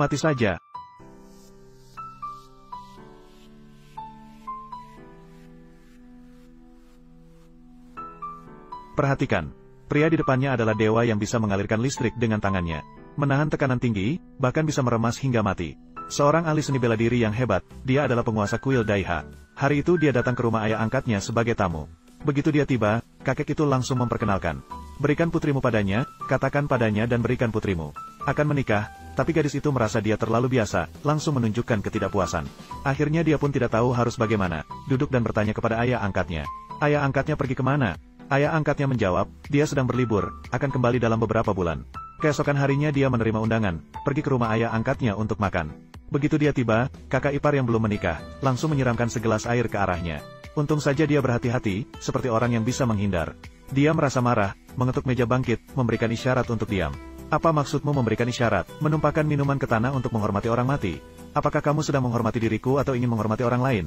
Mati saja. Perhatikan. Pria di depannya adalah dewa yang bisa mengalirkan listrik dengan tangannya. Menahan tekanan tinggi, bahkan bisa meremas hingga mati. Seorang ahli seni bela diri yang hebat, dia adalah penguasa kuil Daiha. Hari itu dia datang ke rumah ayah angkatnya sebagai tamu. Begitu dia tiba, kakek itu langsung memperkenalkan. Berikan putrimu padanya, katakan padanya dan berikan putrimu. Akan menikah, tapi gadis itu merasa dia terlalu biasa, langsung menunjukkan ketidakpuasan. Akhirnya dia pun tidak tahu harus bagaimana, duduk dan bertanya kepada ayah angkatnya. Ayah angkatnya pergi kemana? Ayah angkatnya menjawab, dia sedang berlibur, akan kembali dalam beberapa bulan. Keesokan harinya dia menerima undangan, pergi ke rumah ayah angkatnya untuk makan. Begitu dia tiba, kakak ipar yang belum menikah, langsung menyiramkan segelas air ke arahnya. Untung saja dia berhati-hati, seperti orang yang bisa menghindar. Dia merasa marah, mengetuk meja bangkit, memberikan isyarat untuk diam. Apa maksudmu memberikan isyarat, menumpahkan minuman ke tanah untuk menghormati orang mati? Apakah kamu sedang menghormati diriku atau ingin menghormati orang lain?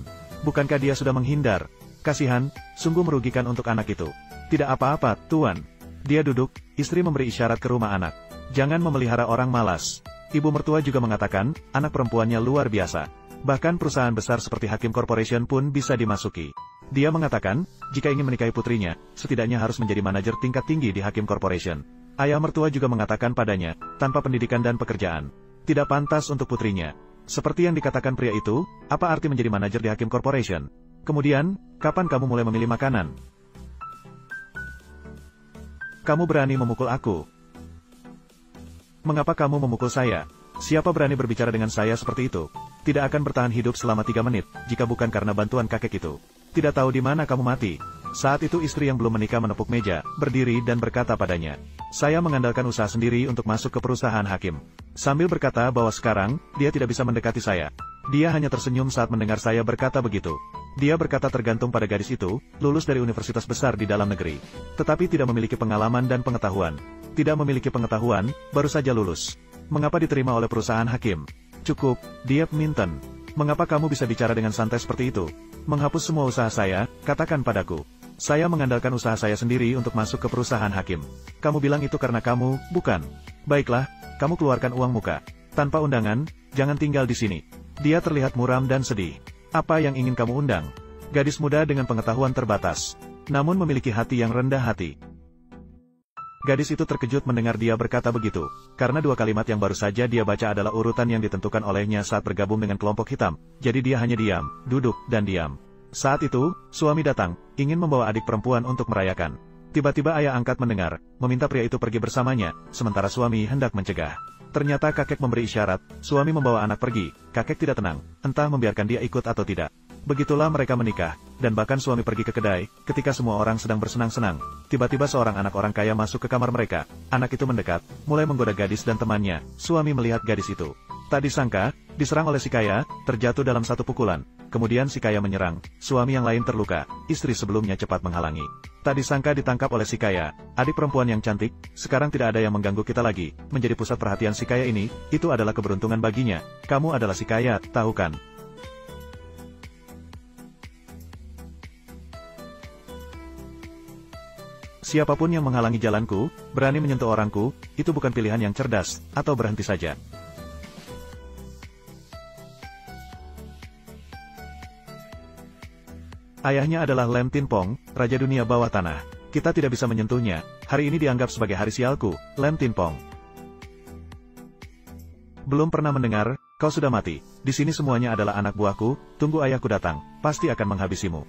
Bukankah dia sudah menghindar? Kasihan, sungguh merugikan untuk anak itu. Tidak apa-apa, Tuan. Dia duduk, istri memberi isyarat ke rumah anak. Jangan memelihara orang malas. Ibu mertua juga mengatakan, anak perempuannya luar biasa. Bahkan perusahaan besar seperti Hakim Corporation pun bisa dimasuki. Dia mengatakan, jika ingin menikahi putrinya, setidaknya harus menjadi manajer tingkat tinggi di Hakim Corporation. Ayah mertua juga mengatakan padanya, tanpa pendidikan dan pekerjaan, tidak pantas untuk putrinya. Seperti yang dikatakan pria itu, apa arti menjadi manajer di Hakim Corporation? Kemudian, kapan kamu mulai memilih makanan? Kamu berani memukul aku. Mengapa kamu memukul saya? Siapa berani berbicara dengan saya seperti itu? Tidak akan bertahan hidup selama 3 menit, jika bukan karena bantuan kakek itu. Tidak tahu di mana kamu mati. Saat itu istri yang belum menikah menepuk meja, berdiri dan berkata padanya. Saya mengandalkan usaha sendiri untuk masuk ke perusahaan hakim. Sambil berkata bahwa sekarang, dia tidak bisa mendekati saya. Dia hanya tersenyum saat mendengar saya berkata begitu. Dia berkata tergantung pada gadis itu, lulus dari universitas besar di dalam negeri. Tetapi tidak memiliki pengalaman dan pengetahuan. Tidak memiliki pengetahuan, baru saja lulus. Mengapa diterima oleh perusahaan hakim? Cukup, Diep Minton. Mengapa kamu bisa bicara dengan santai seperti itu? Menghapus semua usaha saya, katakan padaku. Saya mengandalkan usaha saya sendiri untuk masuk ke perusahaan hakim. Kamu bilang itu karena kamu, bukan? Baiklah, kamu keluarkan uang muka. Tanpa undangan, jangan tinggal di sini. Dia terlihat muram dan sedih. Apa yang ingin kamu undang? Gadis muda dengan pengetahuan terbatas, namun memiliki hati yang rendah hati. Gadis itu terkejut mendengar dia berkata begitu, karena 2 kalimat yang baru saja dia baca adalah urutan yang ditentukan olehnya saat bergabung dengan kelompok hitam, jadi dia hanya diam, duduk, dan diam. Saat itu, suami datang, ingin membawa adik perempuan untuk merayakan. Tiba-tiba ayah angkat mendengar, meminta pria itu pergi bersamanya, sementara suami hendak mencegah. Ternyata kakek memberi isyarat, suami membawa anak pergi, kakek tidak tenang, entah membiarkan dia ikut atau tidak. Begitulah mereka menikah, dan bahkan suami pergi ke kedai, ketika semua orang sedang bersenang-senang. Tiba-tiba seorang anak orang kaya masuk ke kamar mereka, anak itu mendekat, mulai menggoda gadis dan temannya, suami melihat gadis itu. Tak disangka, diserang oleh si kaya, terjatuh dalam satu pukulan. Kemudian si kaya menyerang, suami yang lain terluka, istri sebelumnya cepat menghalangi. Tak disangka ditangkap oleh si kaya, adik perempuan yang cantik, sekarang tidak ada yang mengganggu kita lagi, menjadi pusat perhatian si kaya ini, itu adalah keberuntungan baginya. Kamu adalah si kaya, tahu kan? Siapapun yang menghalangi jalanku, berani menyentuh orangku, itu bukan pilihan yang cerdas, atau berhenti saja. Ayahnya adalah Lem Tin Pong, Raja Dunia Bawah Tanah. Kita tidak bisa menyentuhnya, hari ini dianggap sebagai hari sialku, Lem Tin Pong. Belum pernah mendengar, kau sudah mati. Di sini semuanya adalah anak buahku, tunggu ayahku datang, pasti akan menghabisimu.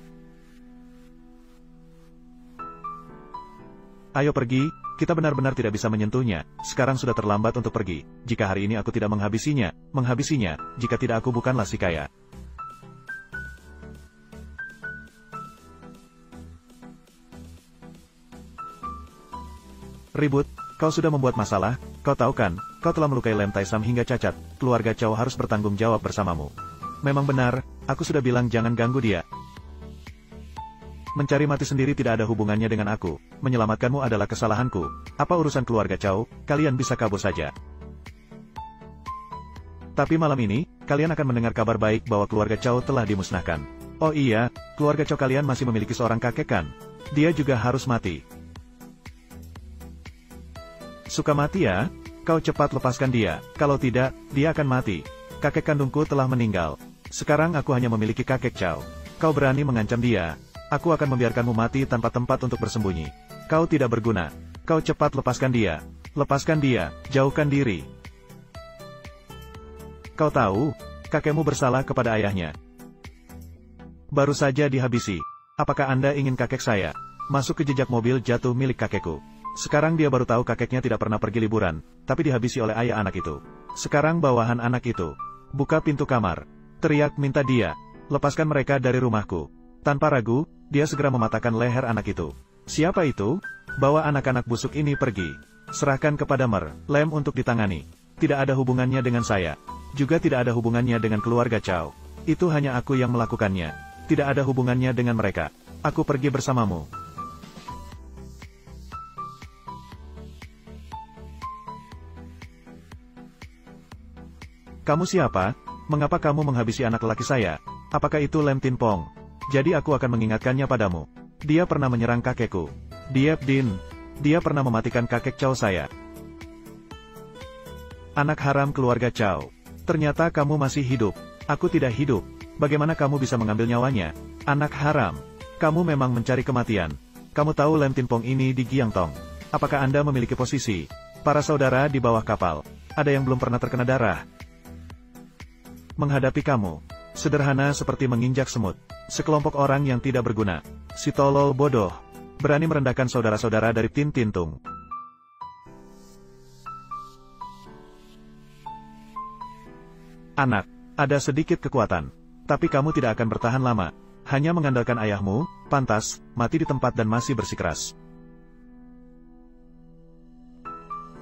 Ayo pergi, kita benar-benar tidak bisa menyentuhnya, sekarang sudah terlambat untuk pergi. Jika hari ini aku tidak menghabisinya, jika tidak aku bukanlah si kaya. Ribut, kau sudah membuat masalah, kau tahu kan, kau telah melukai Lem Taisam hingga cacat, keluarga Chow harus bertanggung jawab bersamamu. Memang benar, aku sudah bilang jangan ganggu dia. Mencari mati sendiri tidak ada hubungannya dengan aku, menyelamatkanmu adalah kesalahanku. Apa urusan keluarga Chow, kalian bisa kabur saja. Tapi malam ini, kalian akan mendengar kabar baik bahwa keluarga Chow telah dimusnahkan. Oh iya, keluarga Chow kalian masih memiliki seorang kakek kan? Dia juga harus mati. Suka mati ya? Kau cepat lepaskan dia, kalau tidak, dia akan mati. Kakek kandungku telah meninggal. Sekarang aku hanya memiliki kakek Chow. Kau berani mengancam dia? Aku akan membiarkanmu mati tanpa tempat untuk bersembunyi. Kau tidak berguna. Kau cepat lepaskan dia. Lepaskan dia, jauhkan diri. Kau tahu, kakekmu bersalah kepada ayahnya. Baru saja dihabisi. Apakah Anda ingin kakek saya masuk ke jejak mobil jatuh milik kakekku? Sekarang dia baru tahu kakeknya tidak pernah pergi liburan, tapi dihabisi oleh ayah anak itu. Sekarang bawahan anak itu. Buka pintu kamar. Teriak minta dia. Lepaskan mereka dari rumahku. Tanpa ragu, dia segera mematahkan leher anak itu. Siapa itu? Bawa anak-anak busuk ini pergi. Serahkan kepada Lem untuk ditangani. Tidak ada hubungannya dengan saya. Juga tidak ada hubungannya dengan keluarga Chow. Itu hanya aku yang melakukannya. Tidak ada hubungannya dengan mereka. Aku pergi bersamamu. Kamu siapa? Mengapa kamu menghabisi anak lelaki saya? Apakah itu Lem Tin Pong? Jadi aku akan mengingatkannya padamu. Dia pernah menyerang kakekku. Diep Din. Dia pernah mematikan kakek Chow saya. Anak haram keluarga Chow. Ternyata kamu masih hidup. Aku tidak hidup. Bagaimana kamu bisa mengambil nyawanya? Anak haram. Kamu memang mencari kematian. Kamu tahu Lem Tin Pong ini di Giangtong. Apakah Anda memiliki posisi? Para saudara di bawah kapal. Ada yang belum pernah terkena darah. Menghadapi kamu. Sederhana seperti menginjak semut. Sekelompok orang yang tidak berguna. Si tolol bodoh. Berani merendahkan saudara-saudara dari Tin Tin Tung. Anak, ada sedikit kekuatan. Tapi kamu tidak akan bertahan lama. Hanya mengandalkan ayahmu, pantas, mati di tempat dan masih bersikeras.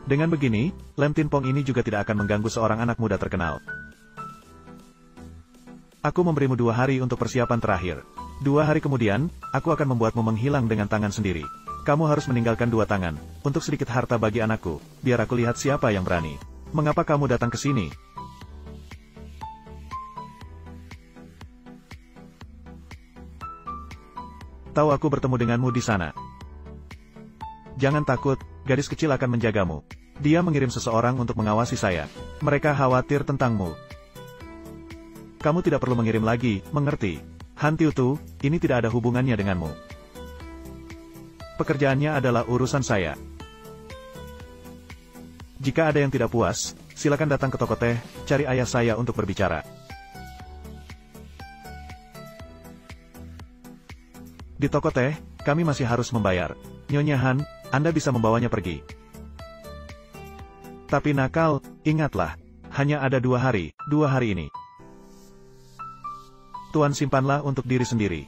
Dengan begini, Lem Tin Pong ini juga tidak akan mengganggu seorang anak muda terkenal. Aku memberimu 2 hari untuk persiapan terakhir. 2 hari kemudian, aku akan membuatmu menghilang dengan tangan sendiri. Kamu harus meninggalkan 2 tangan, untuk sedikit harta bagi anakku, biar aku lihat siapa yang berani. Mengapa kamu datang ke sini? Tahu aku bertemu denganmu di sana. Jangan takut, gadis kecil akan menjagamu. Dia mengirim seseorang untuk mengawasi saya. Mereka khawatir tentangmu. Kamu tidak perlu mengirim lagi, mengerti? Han Tiu Tu, ini tidak ada hubungannya denganmu. Pekerjaannya adalah urusan saya. Jika ada yang tidak puas, silakan datang ke toko teh, cari ayah saya untuk berbicara. Di toko teh, kami masih harus membayar. Nyonya Han, Anda bisa membawanya pergi. Tapi nakal, ingatlah. Hanya ada 2 hari, 2 hari ini. Tuan simpanlah untuk diri sendiri.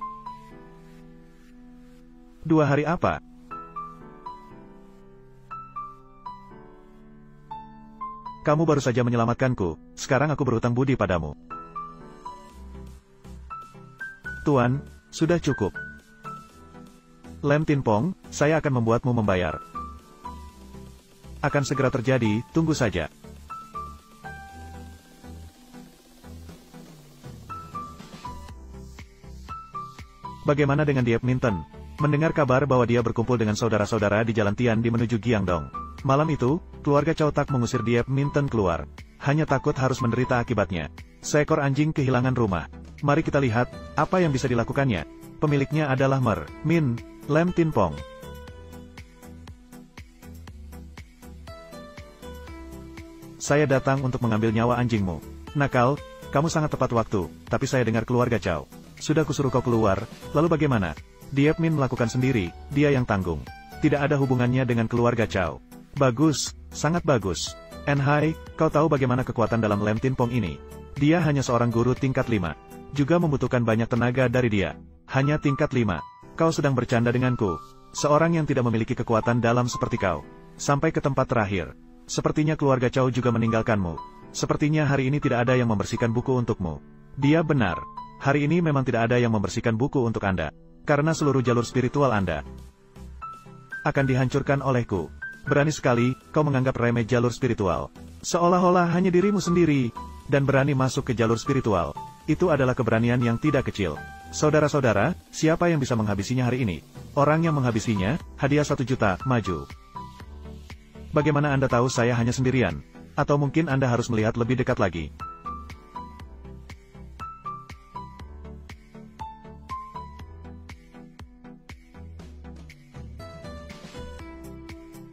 2 hari apa? Kamu baru saja menyelamatkanku, sekarang aku berhutang budi padamu. Tuan, sudah cukup. Lem Tin Pong, saya akan membuatmu membayar. Akan segera terjadi, tunggu saja. Bagaimana dengan Diep Minton? Mendengar kabar bahwa dia berkumpul dengan saudara-saudara di Jalan Tian di menuju Giangdong. Malam itu, keluarga Chow Tak mengusir Diep Minton keluar. Hanya takut harus menderita akibatnya. Seekor anjing kehilangan rumah. Mari kita lihat, apa yang bisa dilakukannya. Pemiliknya adalah Lem Tin Pong. Saya datang untuk mengambil nyawa anjingmu. Nakal, kamu sangat tepat waktu, tapi saya dengar keluarga Chow. Sudah kusuruh kau keluar, lalu bagaimana? Diep Min melakukan sendiri, dia yang tanggung. Tidak ada hubungannya dengan keluarga Chow. Bagus, sangat bagus. Enhai, kau tahu bagaimana kekuatan dalam Lem Tin Pong ini? Dia hanya seorang guru tingkat 5. Juga membutuhkan banyak tenaga dari dia. Hanya tingkat 5. Kau sedang bercanda denganku. Seorang yang tidak memiliki kekuatan dalam seperti kau. Sampai ke tempat terakhir. Sepertinya keluarga Chow juga meninggalkanmu. Sepertinya hari ini tidak ada yang membersihkan buku untukmu. Dia benar. Hari ini memang tidak ada yang membersihkan buku untuk Anda. Karena seluruh jalur spiritual Anda akan dihancurkan olehku. Berani sekali, kau menganggap remeh jalur spiritual. Seolah-olah hanya dirimu sendiri. Dan berani masuk ke jalur spiritual. Itu adalah keberanian yang tidak kecil. Saudara-saudara, siapa yang bisa menghabisinya hari ini? Orang yang menghabisinya, hadiah 1 juta, maju. Bagaimana Anda tahu saya hanya sendirian? Atau mungkin Anda harus melihat lebih dekat lagi.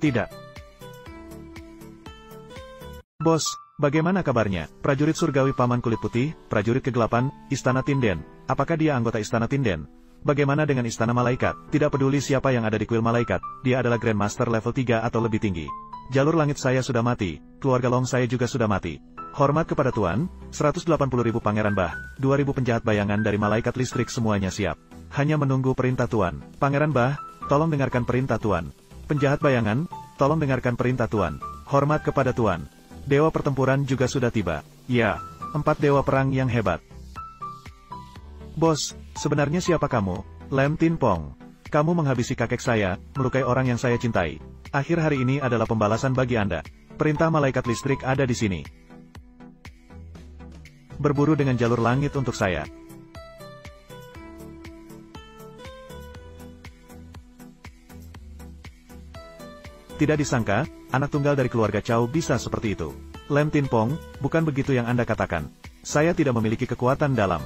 Tidak. Bos, bagaimana kabarnya? Prajurit surgawi Paman Kulit Putih, prajurit kegelapan, Istana Tinden. Apakah dia anggota Istana Tinden? Bagaimana dengan Istana Malaikat? Tidak peduli siapa yang ada di kuil Malaikat, dia adalah Grandmaster level 3 atau lebih tinggi. Jalur langit saya sudah mati, keluarga Long saya juga sudah mati. Hormat kepada Tuan, 180.000 Pangeran Bah, 2.000 penjahat bayangan dari Malaikat Listrik semuanya siap. Hanya menunggu perintah Tuan. Pangeran Bah, tolong dengarkan perintah Tuan. Penjahat bayangan, tolong dengarkan perintah Tuan. Hormat kepada Tuan. Dewa pertempuran juga sudah tiba. Ya, 4 dewa perang yang hebat. Bos, sebenarnya siapa kamu? Lem Tin Pong. Kamu menghabisi kakek saya, melukai orang yang saya cintai. Akhir hari ini adalah pembalasan bagi Anda. Perintah Malaikat Listrik ada di sini. Berburu dengan jalur langit untuk saya. Tidak disangka, anak tunggal dari keluarga Chow bisa seperti itu. Lem Tin Pong, bukan begitu yang Anda katakan. Saya tidak memiliki kekuatan dalam.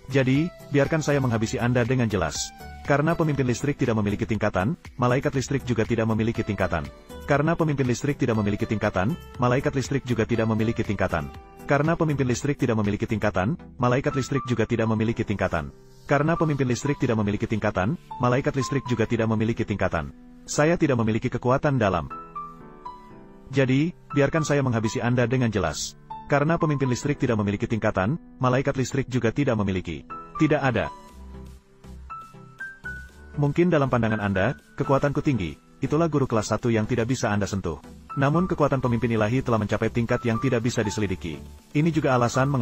Jadi, biarkan saya menghabisi Anda dengan jelas. Karena pemimpin listrik tidak memiliki tingkatan, malaikat listrik juga tidak memiliki tingkatan. Karena pemimpin listrik tidak memiliki tingkatan, malaikat listrik juga tidak memiliki tingkatan. Karena pemimpin listrik tidak memiliki tingkatan, malaikat listrik juga tidak memiliki tingkatan. Karena pemimpin listrik tidak memiliki tingkatan, malaikat listrik juga tidak memiliki tingkatan. Saya tidak memiliki kekuatan dalam. Jadi, biarkan saya menghabisi Anda dengan jelas. Karena pemimpin listrik tidak memiliki tingkatan, malaikat listrik juga tidak memiliki. Tidak ada. Mungkin dalam pandangan Anda, kekuatanku tinggi, itulah guru kelas 1 yang tidak bisa Anda sentuh. Namun kekuatan pemimpin ilahi telah mencapai tingkat yang tidak bisa diselidiki. Ini juga alasan mengapa